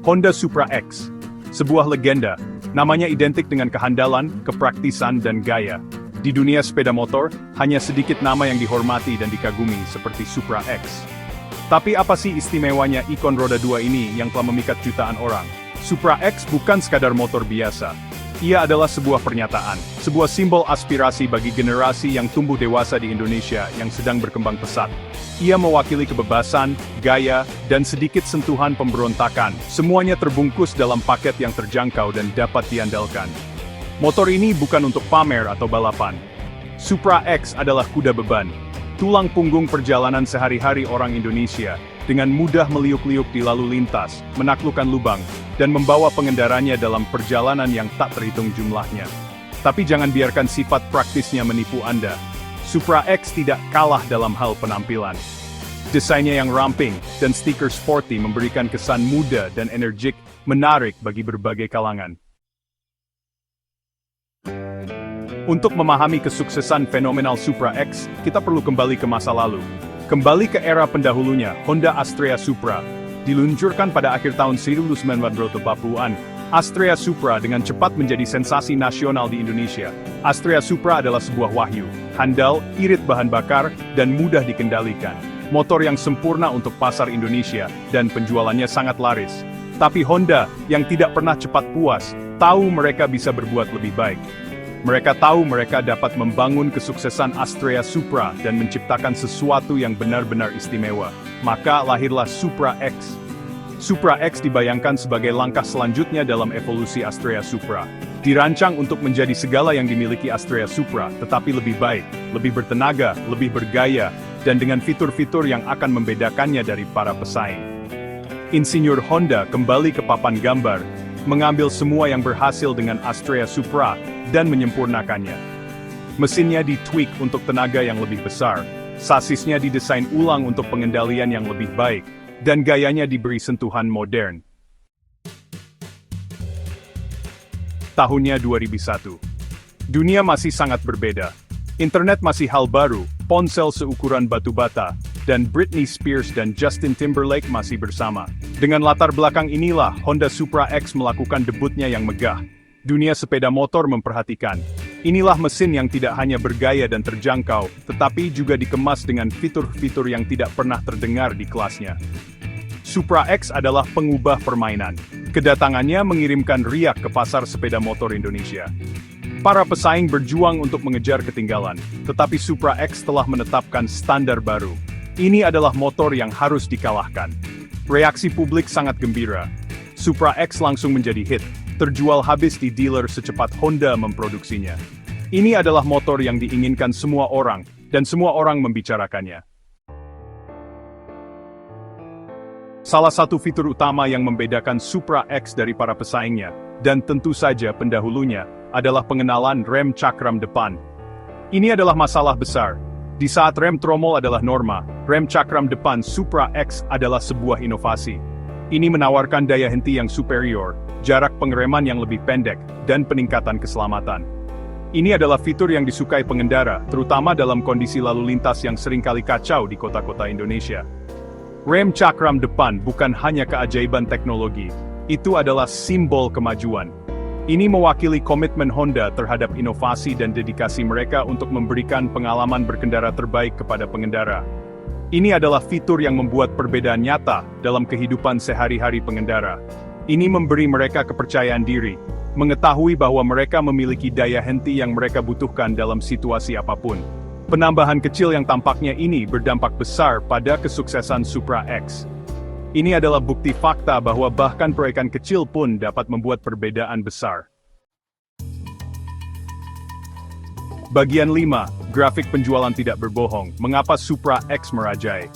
Honda Supra X. Sebuah legenda, namanya identik dengan kehandalan, kepraktisan, dan gaya. Di dunia sepeda motor, hanya sedikit nama yang dihormati dan dikagumi seperti Supra X. Tapi apa sih istimewanya ikon roda 2 ini yang telah memikat jutaan orang? Supra X bukan sekadar motor biasa. Ia adalah sebuah pernyataan, sebuah simbol aspirasi bagi generasi yang tumbuh dewasa di Indonesia yang sedang berkembang pesat. Ia mewakili kebebasan, gaya, dan sedikit sentuhan pemberontakan. Semuanya terbungkus dalam paket yang terjangkau dan dapat diandalkan. Motor ini bukan untuk pamer atau balapan. Supra X adalah kuda beban, tulang punggung perjalanan sehari-hari orang Indonesia, dengan mudah meliuk-liuk di lalu lintas, menaklukkan lubang, dan membawa pengendaranya dalam perjalanan yang tak terhitung jumlahnya. Tapi jangan biarkan sifat praktisnya menipu Anda. Supra X tidak kalah dalam hal penampilan. Desainnya yang ramping dan stiker sporty memberikan kesan muda dan energik, menarik bagi berbagai kalangan. Untuk memahami kesuksesan fenomenal Supra X, kita perlu kembali ke masa lalu. Kembali ke era pendahulunya, Honda Astrea Supra. Diluncurkan pada akhir tahun 1980-an, Astrea Supra dengan cepat menjadi sensasi nasional di Indonesia. Astrea Supra adalah sebuah wahyu, handal, irit bahan bakar, dan mudah dikendalikan. Motor yang sempurna untuk pasar Indonesia, dan penjualannya sangat laris. Tapi Honda, yang tidak pernah cepat puas, tahu mereka bisa berbuat lebih baik. Mereka tahu mereka dapat membangun kesuksesan Astrea Supra dan menciptakan sesuatu yang benar-benar istimewa. Maka lahirlah Supra X. Supra X dibayangkan sebagai langkah selanjutnya dalam evolusi Astrea Supra. Dirancang untuk menjadi segala yang dimiliki Astrea Supra, tetapi lebih baik, lebih bertenaga, lebih bergaya, dan dengan fitur-fitur yang akan membedakannya dari para pesaing. Insinyur Honda kembali ke papan gambar, mengambil semua yang berhasil dengan Astrea Supra, dan menyempurnakannya. Mesinnya ditweak untuk tenaga yang lebih besar, sasisnya didesain ulang untuk pengendalian yang lebih baik, dan gayanya diberi sentuhan modern. Tahunnya 2001. Dunia masih sangat berbeda. Internet masih hal baru, ponsel seukuran batu bata, dan Britney Spears dan Justin Timberlake masih bersama. Dengan latar belakang inilah, Honda Supra X melakukan debutnya yang megah. Dunia sepeda motor memperhatikan. Inilah mesin yang tidak hanya bergaya dan terjangkau, tetapi juga dikemas dengan fitur-fitur yang tidak pernah terdengar di kelasnya. Supra X adalah pengubah permainan. Kedatangannya mengirimkan riak ke pasar sepeda motor Indonesia. Para pesaing berjuang untuk mengejar ketinggalan, tetapi Supra X telah menetapkan standar baru. Ini adalah motor yang harus dikalahkan. Reaksi publik sangat gembira. Supra X langsung menjadi hit, terjual habis di dealer secepat Honda memproduksinya. Ini adalah motor yang diinginkan semua orang, dan semua orang membicarakannya. Salah satu fitur utama yang membedakan Supra X dari para pesaingnya, dan tentu saja pendahulunya, adalah pengenalan rem cakram depan. Ini adalah masalah besar. Di saat rem tromol adalah norma, rem cakram depan Supra X adalah sebuah inovasi. Ini menawarkan daya henti yang superior, jarak pengereman yang lebih pendek, dan peningkatan keselamatan. Ini adalah fitur yang disukai pengendara, terutama dalam kondisi lalu lintas yang seringkali kacau di kota-kota Indonesia. Rem cakram depan bukan hanya keajaiban teknologi, itu adalah simbol kemajuan. Ini mewakili komitmen Honda terhadap inovasi dan dedikasi mereka untuk memberikan pengalaman berkendara terbaik kepada pengendara. Ini adalah fitur yang membuat perbedaan nyata dalam kehidupan sehari-hari pengendara. Ini memberi mereka kepercayaan diri, mengetahui bahwa mereka memiliki daya henti yang mereka butuhkan dalam situasi apapun. Penambahan kecil yang tampaknya ini berdampak besar pada kesuksesan Supra X. Ini adalah bukti fakta bahwa bahkan proyekan kecil pun dapat membuat perbedaan besar. Bagian 5. Grafik penjualan tidak berbohong. Mengapa Supra X merajai?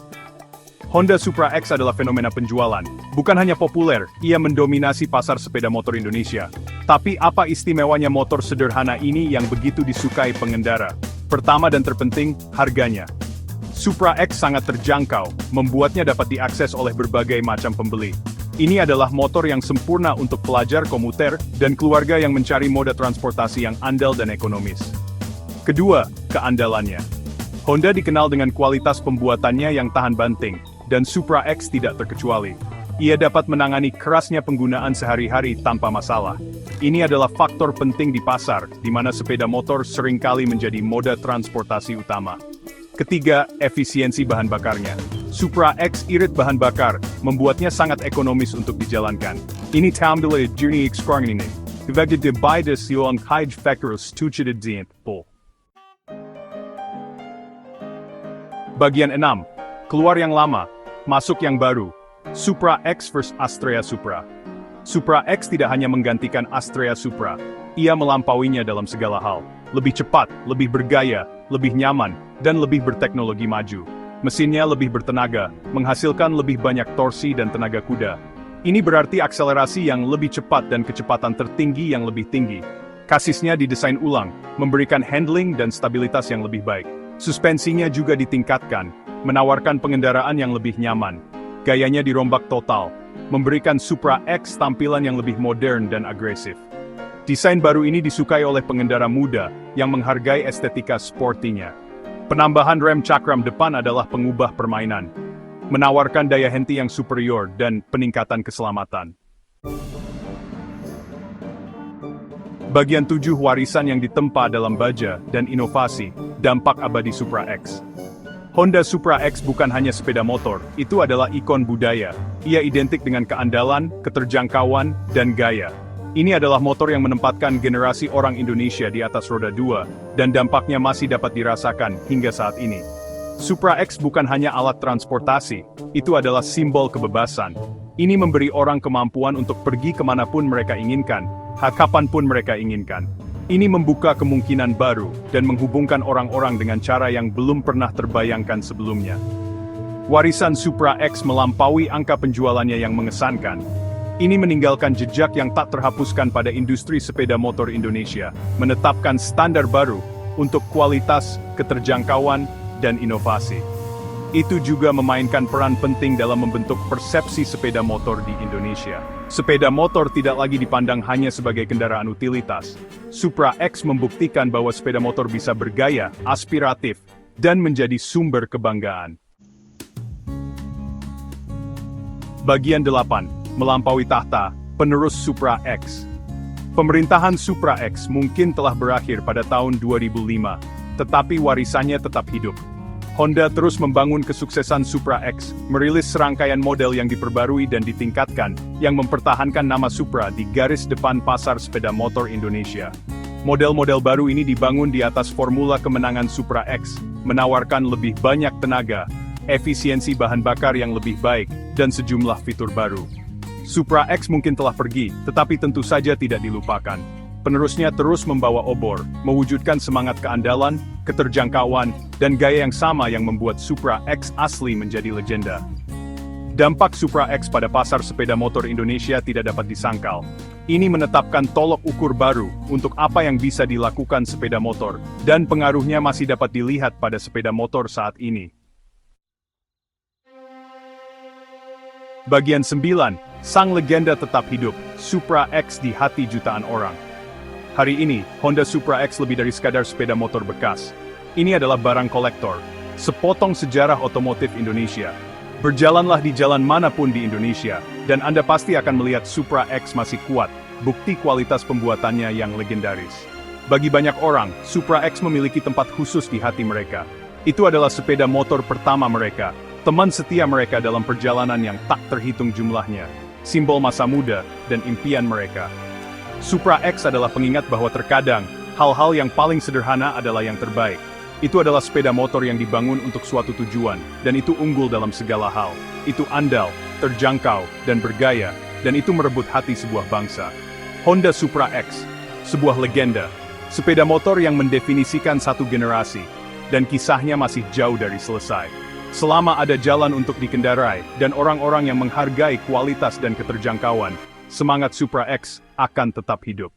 Honda Supra X adalah fenomena penjualan. Bukan hanya populer, ia mendominasi pasar sepeda motor Indonesia. Tapi apa istimewanya motor sederhana ini yang begitu disukai pengendara? Pertama dan terpenting, harganya. Supra X sangat terjangkau, membuatnya dapat diakses oleh berbagai macam pembeli. Ini adalah motor yang sempurna untuk pelajar, komuter, dan keluarga yang mencari moda transportasi yang andal dan ekonomis. Kedua, keandalannya. Honda dikenal dengan kualitas pembuatannya yang tahan banting, dan Supra X tidak terkecuali. Ia dapat menangani kerasnya penggunaan sehari-hari tanpa masalah. Ini adalah faktor penting di pasar, di mana sepeda motor seringkali menjadi moda transportasi utama. Ketiga, efisiensi bahan bakarnya. Supra X irit bahan bakar, membuatnya sangat ekonomis untuk dijalankan. Ini tambah journey ekskurang ini. Kevagde de beides yung kaj factors tujuh po. Bagian 6. Keluar yang lama, masuk yang baru. Supra X vs Astrea Supra. Supra X tidak hanya menggantikan Astrea Supra, ia melampauinya dalam segala hal. Lebih cepat, lebih bergaya, lebih nyaman, dan lebih berteknologi maju. Mesinnya lebih bertenaga, menghasilkan lebih banyak torsi dan tenaga kuda. Ini berarti akselerasi yang lebih cepat dan kecepatan tertinggi yang lebih tinggi. Kasisnya didesain ulang, memberikan handling dan stabilitas yang lebih baik. Suspensinya juga ditingkatkan, menawarkan pengendaraan yang lebih nyaman. Gayanya dirombak total, memberikan Supra X tampilan yang lebih modern dan agresif. Desain baru ini disukai oleh pengendara muda yang menghargai estetika sportinya. Penambahan rem cakram depan adalah pengubah permainan, menawarkan daya henti yang superior dan peningkatan keselamatan. Bagian 7 warisan yang ditempa dalam baja dan inovasi, dampak abadi Supra X. Honda Supra X bukan hanya sepeda motor, itu adalah ikon budaya. Ia identik dengan keandalan, keterjangkauan, dan gaya. Ini adalah motor yang menempatkan generasi orang Indonesia di atas roda 2, dan dampaknya masih dapat dirasakan hingga saat ini. Supra X bukan hanya alat transportasi, itu adalah simbol kebebasan. Ini memberi orang kemampuan untuk pergi kemanapun mereka inginkan, kapanpun mereka inginkan. Ini membuka kemungkinan baru, dan menghubungkan orang-orang dengan cara yang belum pernah terbayangkan sebelumnya. Warisan Supra X melampaui angka penjualannya yang mengesankan. Ini meninggalkan jejak yang tak terhapuskan pada industri sepeda motor Indonesia, menetapkan standar baru untuk kualitas, keterjangkauan, dan inovasi. Itu juga memainkan peran penting dalam membentuk persepsi sepeda motor di Indonesia. Sepeda motor tidak lagi dipandang hanya sebagai kendaraan utilitas. Supra X membuktikan bahwa sepeda motor bisa bergaya, aspiratif, dan menjadi sumber kebanggaan. Bagian 8. Melampaui tahta, penerus Supra X. Pemerintahan Supra X mungkin telah berakhir pada tahun 2005, tetapi warisannya tetap hidup. Honda terus membangun kesuksesan Supra X, merilis serangkaian model yang diperbarui dan ditingkatkan, yang mempertahankan nama Supra di garis depan pasar sepeda motor Indonesia. Model-model baru ini dibangun di atas formula kemenangan Supra X, menawarkan lebih banyak tenaga, efisiensi bahan bakar yang lebih baik, dan sejumlah fitur baru. Supra X mungkin telah pergi, tetapi tentu saja tidak dilupakan. Penerusnya terus membawa obor, mewujudkan semangat keandalan, keterjangkauan, dan gaya yang sama yang membuat Supra X asli menjadi legenda. Dampak Supra X pada pasar sepeda motor Indonesia tidak dapat disangkal. Ini menetapkan tolok ukur baru untuk apa yang bisa dilakukan sepeda motor, dan pengaruhnya masih dapat dilihat pada sepeda motor saat ini. Bagian 9, sang legenda tetap hidup, Supra X di hati jutaan orang. Hari ini, Honda Supra X lebih dari sekadar sepeda motor bekas. Ini adalah barang kolektor, sepotong sejarah otomotif Indonesia. Berjalanlah di jalan manapun di Indonesia, dan Anda pasti akan melihat Supra X masih kuat, bukti kualitas pembuatannya yang legendaris. Bagi banyak orang, Supra X memiliki tempat khusus di hati mereka. Itu adalah sepeda motor pertama mereka, teman setia mereka dalam perjalanan yang tak terhitung jumlahnya, simbol masa muda dan impian mereka. Supra X adalah pengingat bahwa terkadang, hal-hal yang paling sederhana adalah yang terbaik. Itu adalah sepeda motor yang dibangun untuk suatu tujuan, dan itu unggul dalam segala hal. Itu andal, terjangkau, dan bergaya, dan itu merebut hati sebuah bangsa. Honda Supra X, sebuah legenda, sepeda motor yang mendefinisikan satu generasi, dan kisahnya masih jauh dari selesai. Selama ada jalan untuk dikendarai, dan orang-orang yang menghargai kualitas dan keterjangkauan, semangat Supra X akan tetap hidup.